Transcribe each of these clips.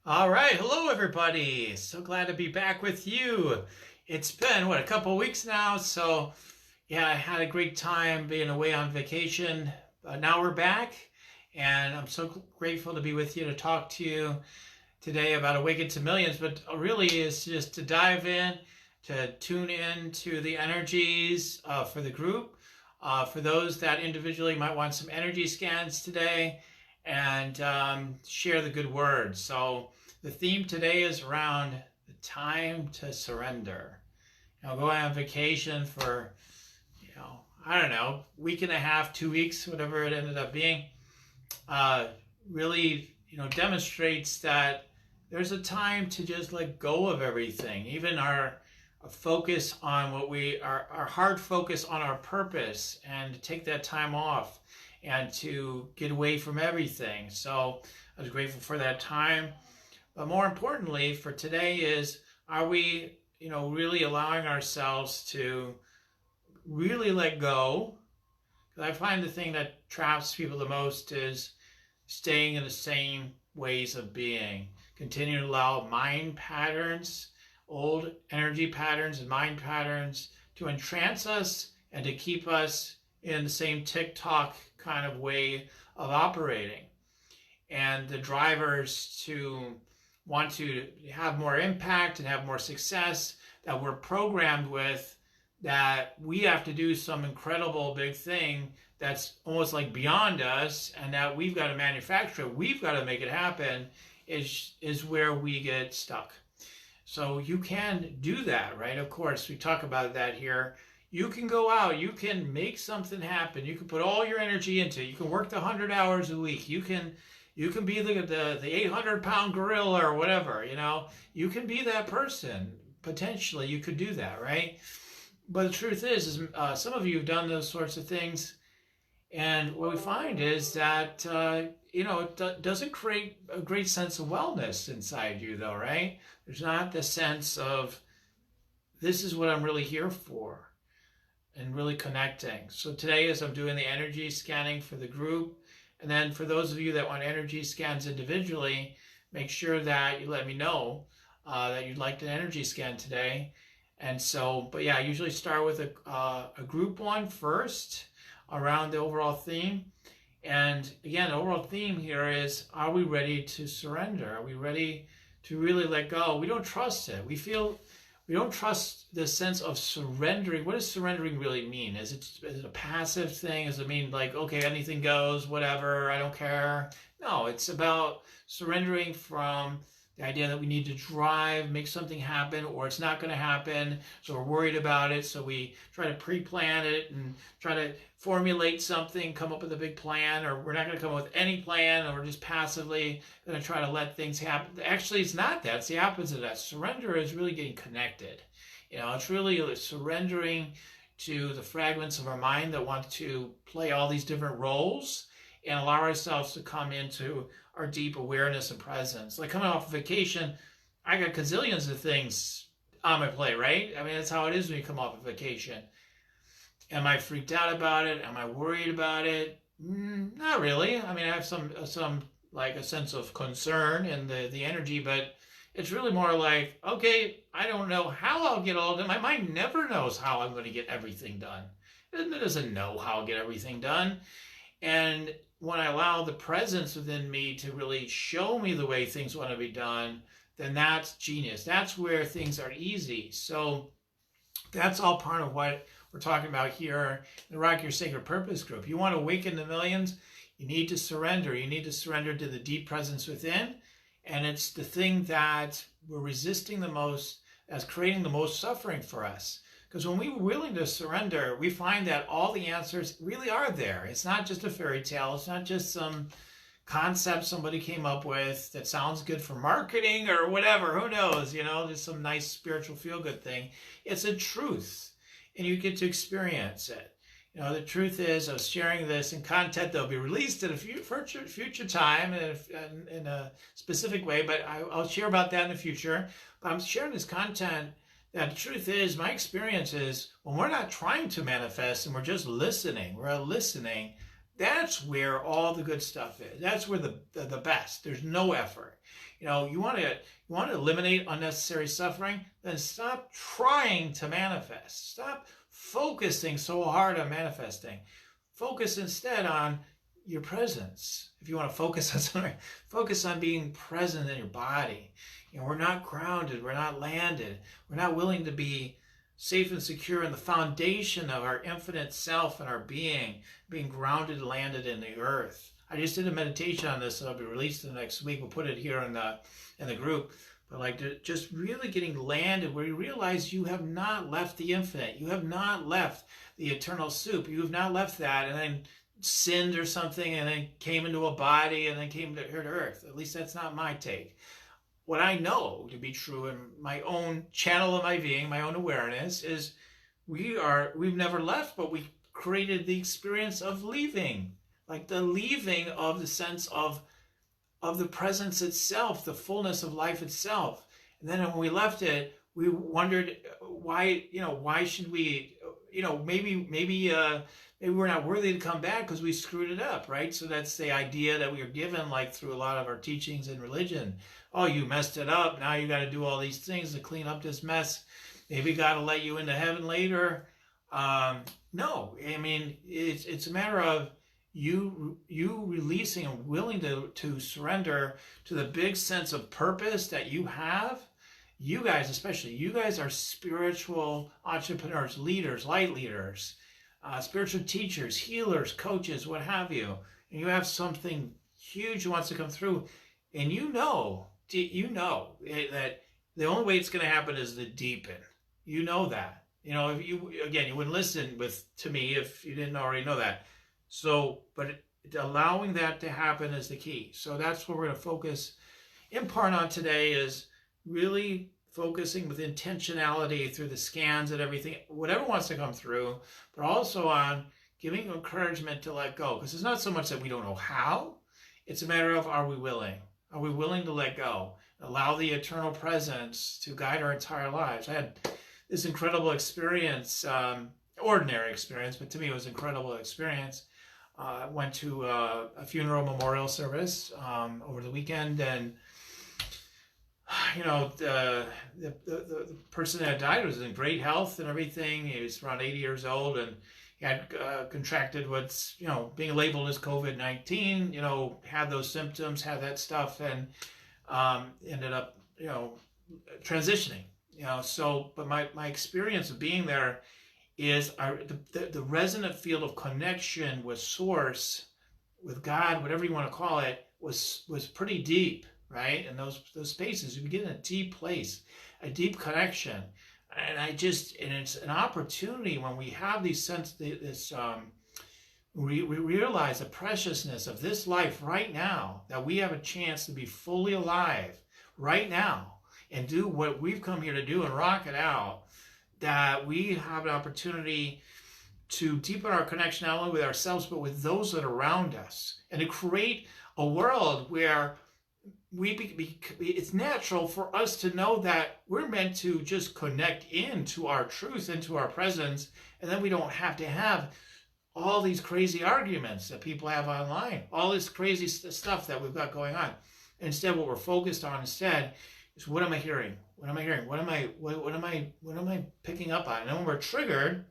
All right, hello everybody. So glad to be back with you. It's been a couple weeks now. So yeah, I had a great time being away on vacation. Now we're back, and I'm so grateful to be with you to talk to you today about Awaken to Millions. But really, is just to dive in, to tune in to the energies for the group. For those that individually might want some energy scans today, and share the good words. So the theme today is around the time to surrender. Go on vacation for, I don't know, week and a half, 2 weeks, whatever it ended up being. Really, demonstrates that there's a time to just let go of everything. Even our focus on our hard focus on our purpose, and to take that time off and to get away from everything. So I was grateful for that time. But more importantly for today is, are we, really allowing ourselves to really let go? Because I find the thing that traps people the most is staying in the same ways of being. Continue to allow mind patterns, old energy patterns and mind patterns to entrance us and to keep us in the same tick-tock kind of way of operating. And the drivers to want to have more impact and have more success that we're programmed with, that we have to do some incredible big thing that's almost like beyond us, and that we've got to manufacture, we've got to make it happen, is where we get stuck. So you can do that, right? Of course, we talk about that here. You can go out, you can make something happen, you can put all your energy into it, you can work the 100 hours a week, you can be the 800-pound gorilla or whatever, you can be that person. Potentially, you could do that, right? But the truth is some of you have done those sorts of things, and what we find is that, it doesn't create a great sense of wellness inside you, though, right? There's not the sense of, this is what I'm really here for, and really connecting. So today, as I'm doing the energy scanning for the group, and then for those of you that want energy scans individually, make sure that you let me know that you'd like an energy scan today. And so, but yeah, I usually start with a group one first around the overall theme. And again, the overall theme here is, are we ready to surrender? Are we ready to really let go? We don't trust it. We don't trust the sense of surrendering. What does surrendering really mean? Is it a passive thing? Does it mean like, okay, anything goes, whatever, I don't care? No, it's about surrendering from the idea that we need to drive, make something happen, or it's not going to happen, so we're worried about it, so we try to pre-plan it and try to formulate something, come up with a big plan, or we're not going to come up with any plan, and we're just passively going to try to let things happen. Actually, it's not that. It's the opposite of that. Surrender is really getting connected. It's really surrendering to the fragments of our mind that want to play all these different roles, and allow ourselves to come into our deep awareness and presence. Like coming off of vacation, I got gazillions of things on my plate, right? I mean, that's how it is when you come off of vacation. Am I freaked out about it? Am I worried about it? Not really. I mean, I have some like a sense of concern in the energy, but it's really more like, okay, I don't know how I'll get all done. My mind never knows how I'm going to get everything done. It doesn't know how I'll get everything done. And when I allow the presence within me to really show me the way things want to be done, then that's genius. That's where things are easy. So that's all part of what we're talking about here in the Rock Your Sacred Purpose group. You want to awaken the millions, you need to surrender. You need to surrender to the deep presence within. And it's the thing that we're resisting the most, that's creating the most suffering for us. Because when we're willing to surrender, we find that all the answers really are there. It's not just a fairy tale. It's not just some concept somebody came up with that sounds good for marketing or whatever. Who knows? Just some nice spiritual feel-good thing. It's a truth, and you get to experience it. The truth is, I was sharing this in content that will be released at a future time in a specific way, but I'll share about that in the future. But I'm sharing this content. Now, the truth is, my experience is, when we're not trying to manifest and we're just listening, that's where all the good stuff is. That's where the best. There's no effort. You want to eliminate unnecessary suffering, then stop trying to manifest. Stop focusing so hard on manifesting. Focus instead on your presence. If you want to focus on something, focus on being present in your body. We're not grounded, we're not landed, we're not willing to be safe and secure in the foundation of our infinite self and our being grounded and landed in the earth. I just did a meditation on this that'll be released the next week. We'll put it here in the group. But just really getting landed where you realize you have not left the infinite. You have not left the eternal soup. You have not left that and then sinned or something and then came into a body and then came here to earth. At least that's not my take. What I know to be true in my own channel of my being, my own awareness, is we've never left, but we created the experience of leaving. Like the leaving of the sense of the presence itself, the fullness of life itself. And then when we left it, we wondered why should we, maybe we're not worthy to come back because we screwed it up, right? So that's the idea that we are given, like through a lot of our teachings in religion. Oh, you messed it up. Now you got to do all these things to clean up this mess. Maybe God will let you into heaven later. No, I mean, it's a matter of you releasing and willing to surrender to the big sense of purpose that you have. You guys, especially, you guys are spiritual entrepreneurs, leaders, light leaders, spiritual teachers, healers, coaches, what have you. And you have something huge that wants to come through. And you know that the only way it's going to happen is to deepen. You know that. If you wouldn't listen to me if you didn't already know that. So, but allowing that to happen is the key. So that's what we're going to focus in part on today, is really focusing with intentionality through the scans and everything, whatever wants to come through, but also on giving encouragement to let go. Because it's not so much that we don't know how, it's a matter of, are we willing? Are we willing to let go? Allow the eternal presence to guide our entire lives. I had this incredible experience, ordinary experience, but to me it was an incredible experience. I went to a funeral memorial service over the weekend, and the person that died was in great health and everything. He was around 80 years old, and he had contracted what's being labeled as COVID-19. Had those symptoms, had that stuff, and ended up transitioning. But my experience of being there is the resonant field of connection with Source, with God, whatever you want to call it, was pretty deep, right? And those spaces, you get in a deep place, a deep connection, and it's an opportunity when we have we realize the preciousness of this life right now, that we have a chance to be fully alive right now and do what we've come here to do and rock it out. That we have an opportunity to deepen our connection not only with ourselves, but with those that are around us, and to create a world where it's natural for us to know that we're meant to just connect into our truth, into our presence, and then we don't have to have all these crazy arguments that people have online, all this crazy stuff that we've got going on. Instead, what we're focused on instead is, what am I hearing? What am I hearing? What am I picking up on? And when we're triggered,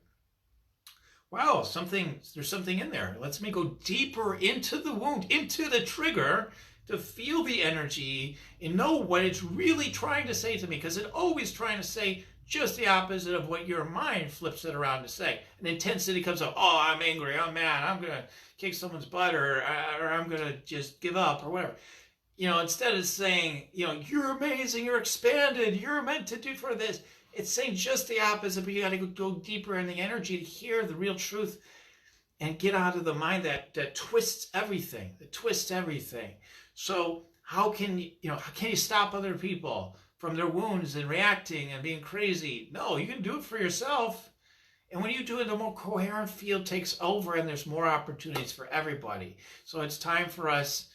wow, there's something in there. Let's me go deeper into the wound, into the trigger, to feel the energy and know what it's really trying to say to me, because it's always trying to say just the opposite of what your mind flips it around to say. And intensity comes up, oh, I'm angry, I'm mad, I'm going to kick someone's butt, or I'm going to just give up, or whatever. Instead of saying, you're amazing, you're expanded, you're meant to do for this, it's saying just the opposite, but you got to go deeper in the energy to hear the real truth and get out of the mind that twists everything, So how can you stop other people from their wounds and reacting and being crazy? No, you can do it for yourself. And when you do it, the more coherent field takes over, and there's more opportunities for everybody. So it's time for us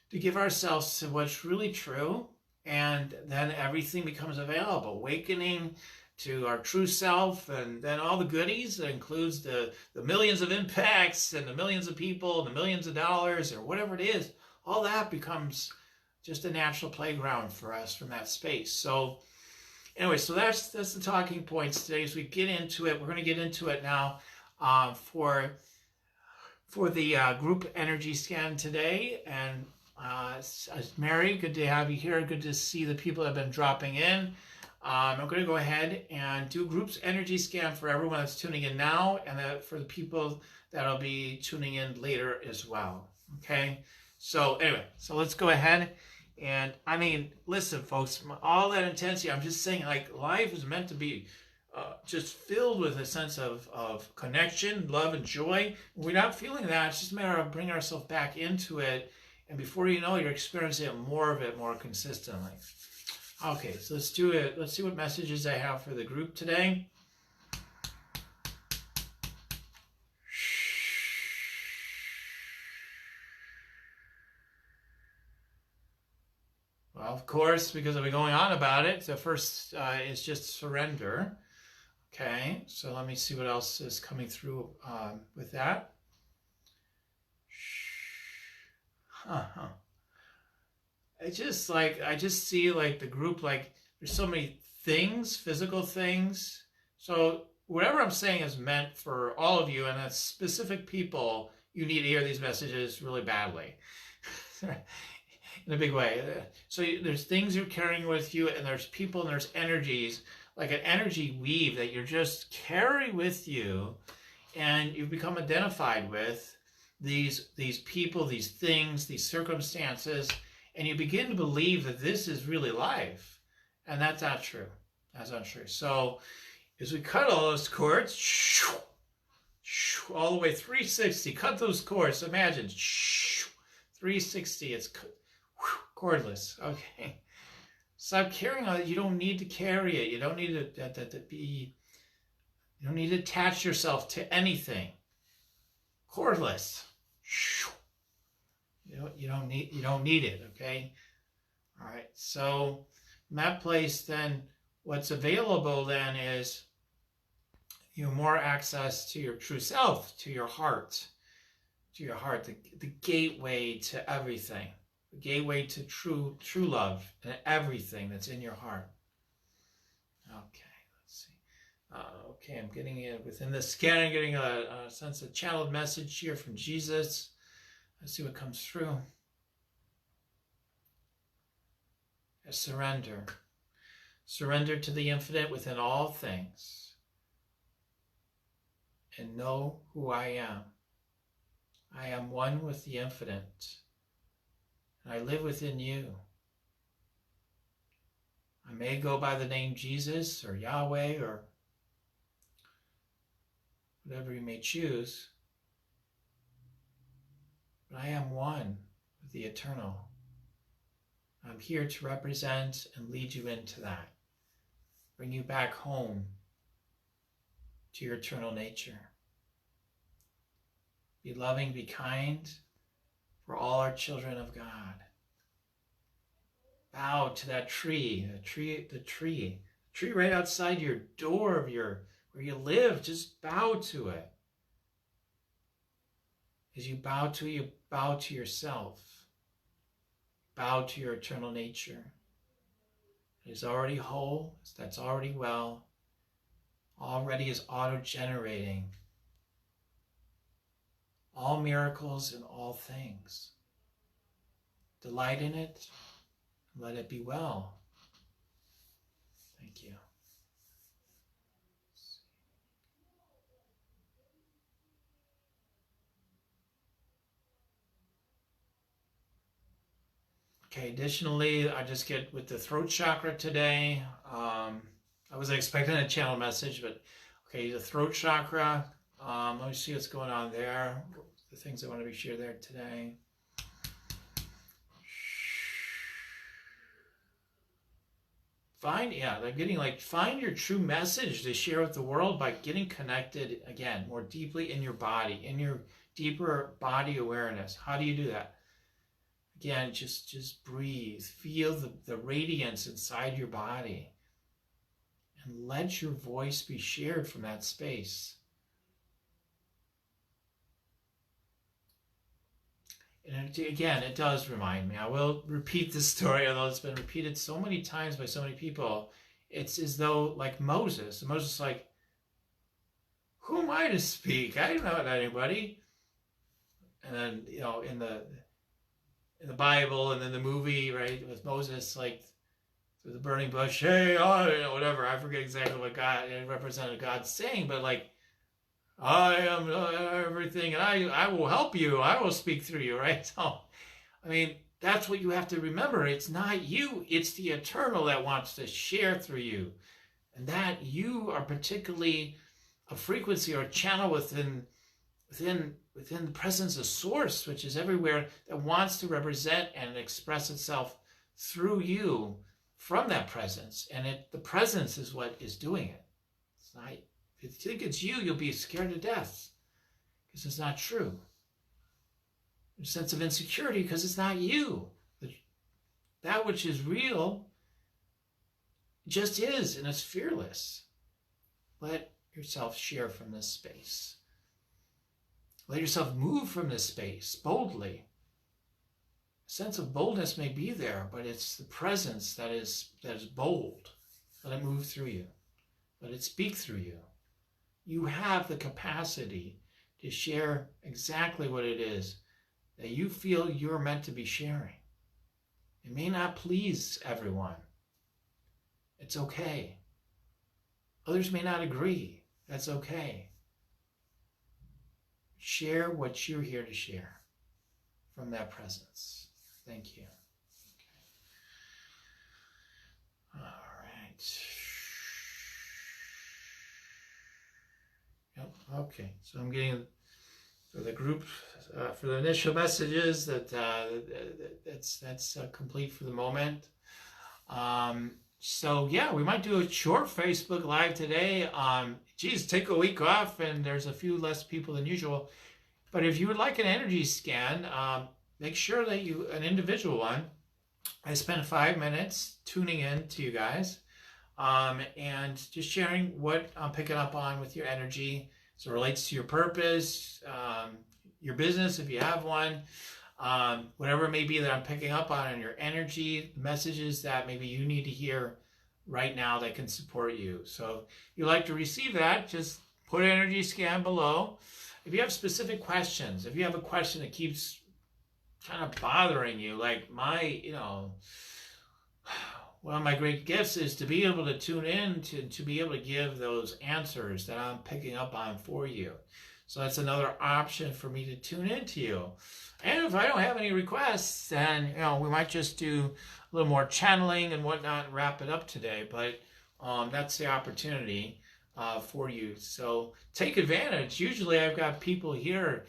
to give ourselves to what's really true, and then everything becomes available. Awakening to our true self, and then all the goodies that includes the millions of impacts and the millions of people and the millions of dollars or whatever it is, all that becomes just a natural playground for us from that space. So anyway, so that's the talking points today. As we get into it, we're going to get into it now for the group energy scan today. And Mary, good to have you here. Good to see the people that have been dropping in. I'm going to go ahead and do group's energy scan for everyone that's tuning in now, and that for the people that'll be tuning in later as well. Okay. So anyway, so let's go ahead. And I mean, listen, folks, all that intensity, I'm just saying, like, life is meant to be just filled with a sense of connection, love, and joy. When we're not feeling that, it's just a matter of bringing ourselves back into it. And before you know it, you're experiencing more of it more consistently. Okay, so let's do it. Let's see what messages I have for the group today. Well, of course, because I've been going on about it, the first is just surrender. Okay, so let me see what else is coming through with that. I just see like the group, like there's so many things, physical things. So whatever I'm saying is meant for all of you, and as specific people, you need to hear these messages really badly. In a big way. So there's things you're carrying with you, and there's people, and there's energies, like an energy weave that you just carry with you, and you become identified with these people, these things, these circumstances, and you begin to believe that this is really life. And that's not true. That's not true. So as we cut all those cords, all the way 360, cut those cords. Imagine 360, it's cordless. Okay. Stop carrying on it. You don't need to carry it. You don't need to be, you don't need to attach yourself to anything. Cordless. You don't need it, okay? All right. So in that place, then what's available then is more access to your true self, to your heart, the gateway to everything. The gateway to true love and everything that's in your heart. Okay, let's see. Okay, I'm getting it within the scan. I'm getting a sense of channeled message here from Jesus. Let's see what comes through. A surrender. Surrender to the infinite within all things. And know who I am. I am one with the infinite. And I live within you. I may go by the name Jesus or Yahweh or whatever you may choose, but I am one with the eternal. I'm here to represent and lead you into that. Bring you back home to your eternal nature. Be loving, be kind, for all our children of God. Bow to that tree, the tree right outside your door of where you live. Just bow to it. As you bow to it, you bow to yourself. Bow to your eternal nature. It is already whole, that's already well, already is auto-generating all miracles and all things. Delight in it, and let it be well. Thank you. Okay, additionally, I just get with the throat chakra today. I wasn't expecting a channel message, but okay, the throat chakra. Let me see what's going on there. The things I want to be shared there today. Find your true message to share with the world by getting connected again, more deeply in your body, in your deeper body awareness. How do you do that? Again, just breathe. Feel the radiance inside your body. And let your voice be shared from that space. And again, it does remind me. I will repeat this story, although it's been repeated so many times by so many people. It's as though, like Moses, Moses is like, who am I to speak? I don't know anybody. And then, in the Bible and then the movie, right, with Moses, like through the burning bush, hey, oh, whatever. I forget exactly what it represented God saying, but like, I am everything, and I will help you. I will speak through you, right? So, I mean, that's what you have to remember. It's not you. It's the Eternal that wants to share through you. And that you are particularly a frequency or a channel within the presence of Source, which is everywhere, that wants to represent and express itself through you from that presence. And the presence is what is doing it. It's not. If you think it's you, you'll be scared to death because it's not true. There's a sense of insecurity because it's not you. That which is real just is, and it's fearless. Let yourself share from this space. Let yourself move from this space boldly. A sense of boldness may be there, but it's the presence that is bold. Let it move through you. Let it speak through you. You have the capacity to share exactly what it is that you feel you're meant to be sharing. It may not please everyone. It's okay. Others may not agree. That's okay. Share what you're here to share from that presence. Thank you. Okay. All right. Yep. Okay. So I'm getting for the group for the initial messages that's complete for the moment. So yeah, we might do a short Facebook Live today. Take a week off, and there's a few less people than usual. But if you would like an energy scan, make sure that an individual one. I spend 5 minutes tuning in to you guys, and just sharing what I'm picking up on with your energy as it relates to your purpose, your business if you have one. Whatever it may be that I'm picking up on in your energy, messages that maybe you need to hear right now that can support you. So if you'd like to receive that, just put energy scan below. If you have specific questions, if you have a question that keeps kind of bothering you, like one of my great gifts is to be able to tune in to be able to give those answers that I'm picking up on for you. So that's another option for me to tune into you. And if I don't have any requests, then we might just do a little more channeling and whatnot and wrap it up today. But that's the opportunity for you. So take advantage. Usually I've got people here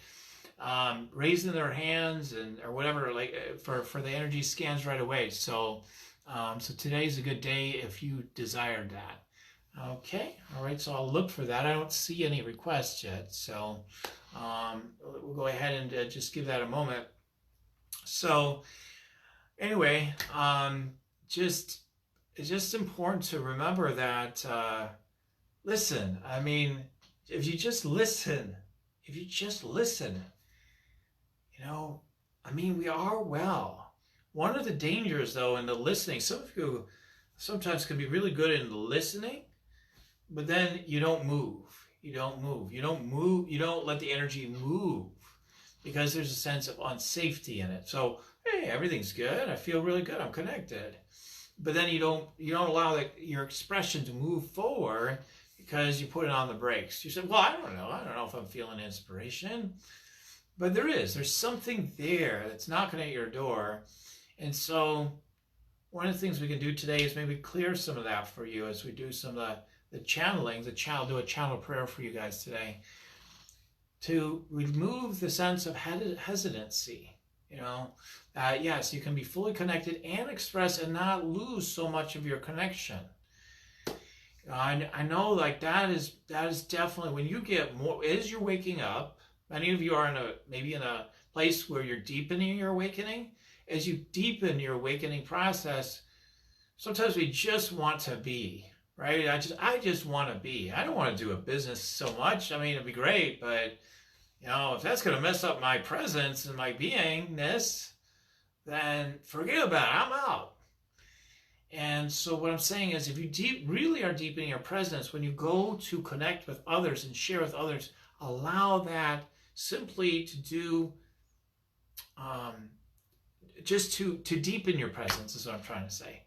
raising their hands or whatever, like for the energy scans right away. So today's a good day if you desired that. Okay, all right, so I'll look for that. I don't see any requests yet, so we'll go ahead and just give that a moment. So anyway, it's just important to remember that, listen, I mean, if you just listen, I mean, we are well. One of the dangers, though, in the listening, some of you sometimes can be really good in listening, but then you don't move. You don't let the energy move because there's a sense of unsafety in it. So, hey, everything's good. I feel really good. I'm connected. But then you don't allow your expression to move forward because you put it on the brakes. You said, well, I don't know if I'm feeling inspiration. But there's something there that's knocking at your door. And so one of the things we can do today is maybe clear some of that for you as we do some of the channeling, do a channel prayer for you guys today, to remove the sense of hesitancy. Yes, you can be fully connected and express and not lose so much of your connection. I know, like that is definitely when you get more as you're waking up. Many of you are maybe in a place where you're deepening your awakening. As you deepen your awakening process, sometimes we just want to be. Right? I just want to be. I don't want to do a business so much. I mean, it'd be great, but If that's going to mess up my presence and my beingness, then forget about it. I'm out. And so what I'm saying is, if you really are deepening your presence, when you go to connect with others and share with others, allow that simply to do, just to deepen your presence is what I'm trying to say.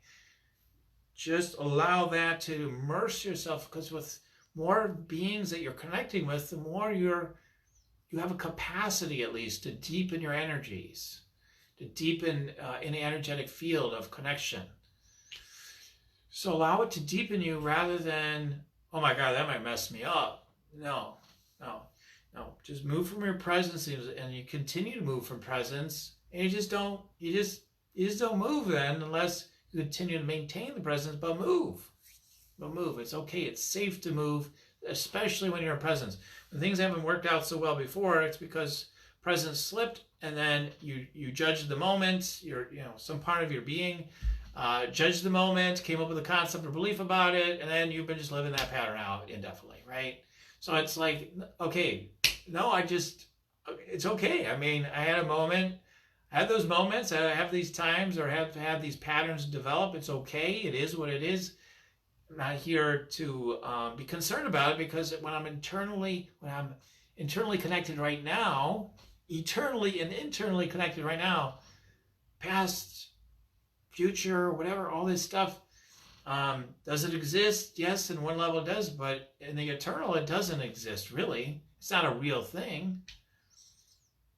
Just allow that to immerse yourself, because with more beings that you're connecting with, the more you have a capacity at least to deepen your energies, to deepen any energetic field of connection. So allow it to deepen you rather than, oh my God, that might mess me up. No. Just move from your presence, and you continue to move from presence, and you just don't move then unless you continue to maintain the presence, but move. It's okay. It's safe to move, especially when you're in presence. When things haven't worked out so well before, it's because presence slipped, and then you judged the moment. Some part of your being judged the moment, came up with a concept or belief about it, and then you've been just living that pattern out indefinitely, right? So it's like, okay, no, it's okay. I mean, I had a moment. I had those moments. I have these times, or have had these patterns develop. It's okay. It is what it is. I'm not here to be concerned about it, because when I'm internally connected right now, eternally and internally connected right now, past, future, whatever, all this stuff, does it exist? Yes, in one level it does, but in the eternal it doesn't exist, really. It's not a real thing.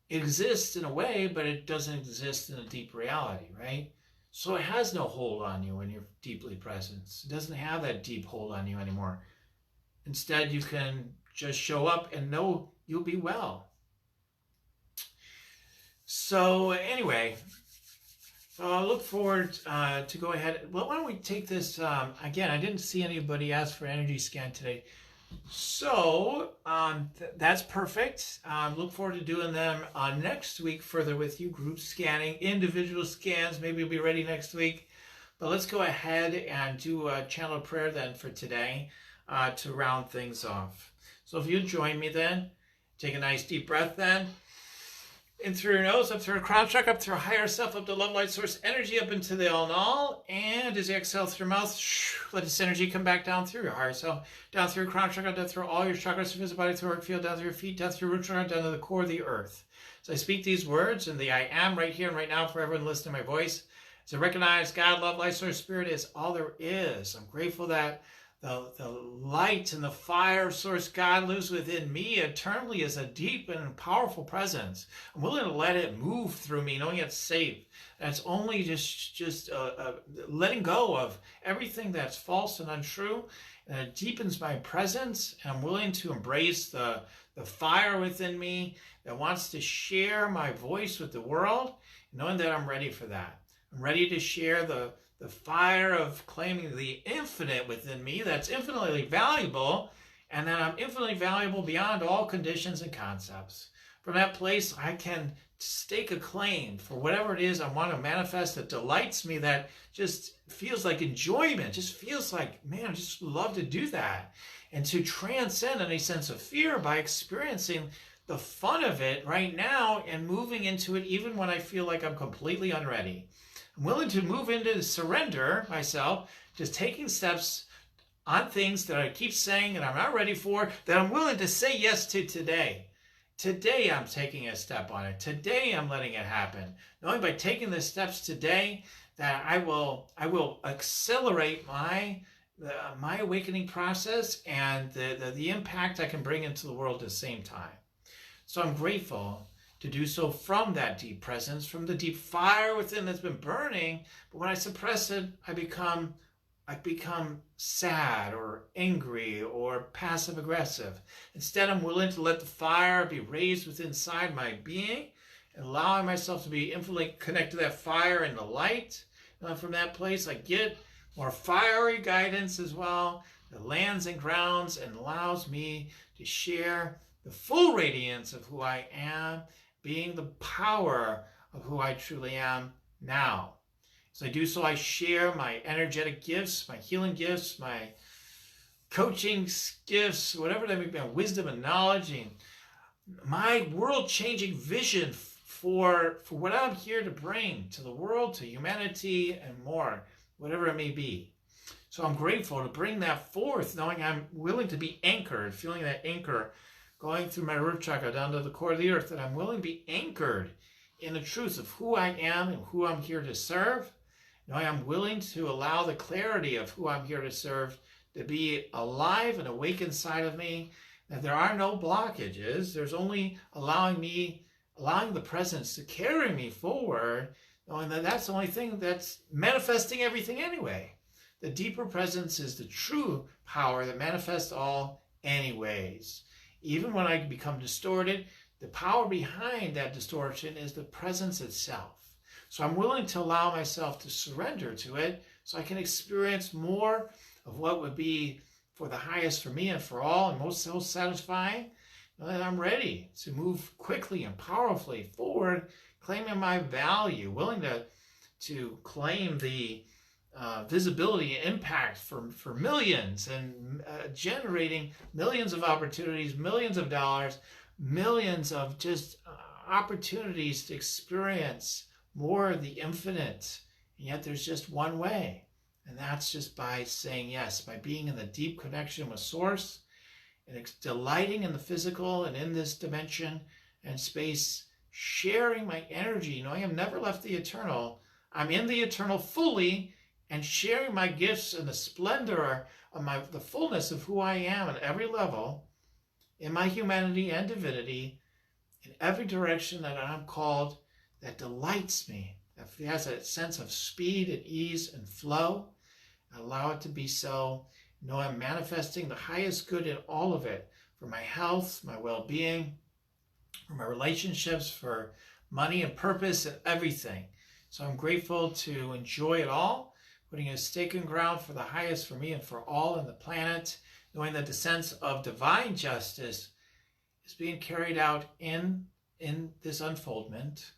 It exists in a way, but it doesn't exist in a deep reality, right? So it has no hold on you when you're deeply present. It doesn't have that deep hold on you anymore. Instead, you can just show up and know you'll be well. So anyway, I look forward to go ahead. Well, why don't we take this, again, I didn't see anybody ask for energy scan today. So that's perfect. Look forward to doing them next week further with you. Group scanning, individual scans, maybe we'll be ready next week. But let's go ahead and do a channel prayer then for today to round things off. So if you join me then, take a nice deep breath then. In through your nose, up through your crown chakra, up through your higher self, up to love, light, source, energy, up into the all in all. And as you exhale through your mouth, let this energy come back down through your higher self, down through your crown chakra, down through all your chakras, through your body, through your field, down through your feet, down through your root chakra, down to the core of the earth. So I speak these words in the I am right here and right now for everyone listening to my voice. To recognize God, love, light, source, spirit is all there is. I'm grateful that the light and the fire source God lives within me eternally as a deep and powerful presence. I'm willing to let it move through me, knowing it's safe. And it's only just letting go of everything that's false and untrue. And it deepens my presence. And I'm willing to embrace the fire within me that wants to share my voice with the world, knowing that I'm ready for that. I'm ready to share the fire of claiming the infinite within me that's infinitely valuable, and that I'm infinitely valuable beyond all conditions and concepts. From that place, I can stake a claim for whatever it is I want to manifest that delights me, that just feels like enjoyment, just feels like, man, I just love to do that. And to transcend any sense of fear by experiencing the fun of it right now and moving into it even when I feel like I'm completely unready. I'm willing to move into surrender myself, just taking steps on things that I keep saying that I'm not ready for, that I'm willing to say yes to today. Today I'm taking a step on it. Today I'm letting it happen. Knowing by taking the steps today that I will accelerate my awakening process and the impact I can bring into the world at the same time. So I'm grateful to do so from that deep presence, from the deep fire within that's been burning. But when I suppress it, I become sad or angry or passive aggressive. Instead, I'm willing to let the fire be raised within inside my being and allowing myself to be infinitely connected to that fire and the light. And from that place, I get more fiery guidance as well that lands and grounds and allows me to share the full radiance of who I am, being the power of who I truly am now. As I do so, I share my energetic gifts, my healing gifts, my coaching gifts, whatever they may be, wisdom and knowledge, and my world-changing vision for what I'm here to bring to the world, to humanity, and more, whatever it may be. So I'm grateful to bring that forth, knowing I'm willing to be anchored, feeling that anchor going through my root chakra down to the core of the earth, that I'm willing to be anchored in the truth of who I am and who I'm here to serve. Knowing I'm willing to allow the clarity of who I'm here to serve to be alive and awake inside of me, that there are no blockages. There's only allowing the presence to carry me forward, knowing that that's the only thing that's manifesting everything anyway. The deeper presence is the true power that manifests all anyways. Even when I become distorted, the power behind that distortion is the presence itself. So I'm willing to allow myself to surrender to it so I can experience more of what would be for the highest for me and for all and most self-satisfying. And I'm ready to move quickly and powerfully forward, claiming my value, willing to claim the visibility and impact for millions, and generating millions of opportunities, millions of dollars, millions of just opportunities to experience more of the infinite. And yet there's just one way, and that's just by saying yes, by being in the deep connection with Source, and delighting in the physical and in this dimension and space, sharing my energy, knowing I've never left the eternal. I'm in the eternal fully, and sharing my gifts and the splendor of the fullness of who I am at every level, in my humanity and divinity, in every direction that I'm called, that delights me, that has a sense of speed and ease and flow. I allow it to be so. Know I'm manifesting the highest good in all of it, for my health, my well-being, for my relationships, for money and purpose and everything. So I'm grateful to enjoy it all, putting a stake in ground for the highest for me and for all in the planet, knowing that the sense of divine justice is being carried out in this unfoldment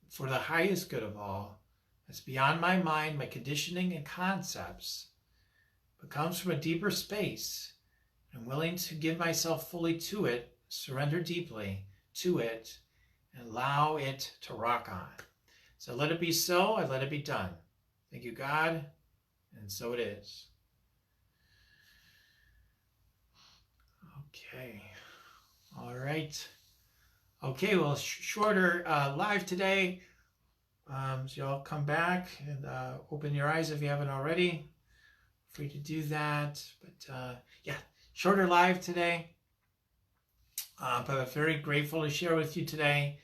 for the highest good of all. It's beyond my mind, my conditioning and concepts, but comes from a deeper space. I'm willing to give myself fully to it, surrender deeply to it, and allow it to rock on. So let it be so, I let it be done. Thank you, God, and so it is. Okay, all right. Okay, well, shorter live today. So y'all come back and open your eyes if you haven't already. Free to do that. But yeah, shorter live today. But I'm very grateful to share with you today.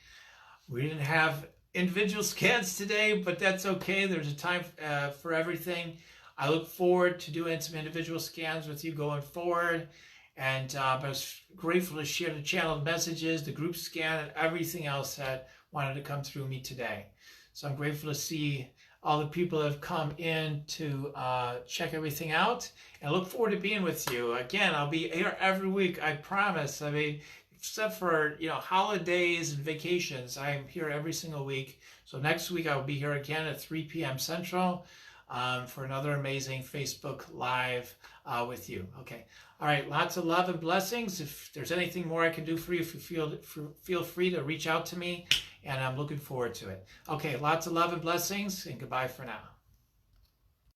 We didn't have individual scans today, but that's okay. There's a time for everything. I look forward to doing some individual scans with you going forward. And but I was grateful to share the channeled messages, the group scan, and everything else that wanted to come through me today. So I'm grateful to see all the people that have come in to check everything out, and I look forward to being with you. Again, I'll be here every week, I promise. I mean, except for, holidays and vacations, I'm here every single week. So next week I will be here again at 3 p.m. Central for another amazing Facebook Live with you. Okay. All right. Lots of love and blessings. If there's anything more I can do for you, feel free to reach out to me, and I'm looking forward to it. Okay. Lots of love and blessings, and goodbye for now.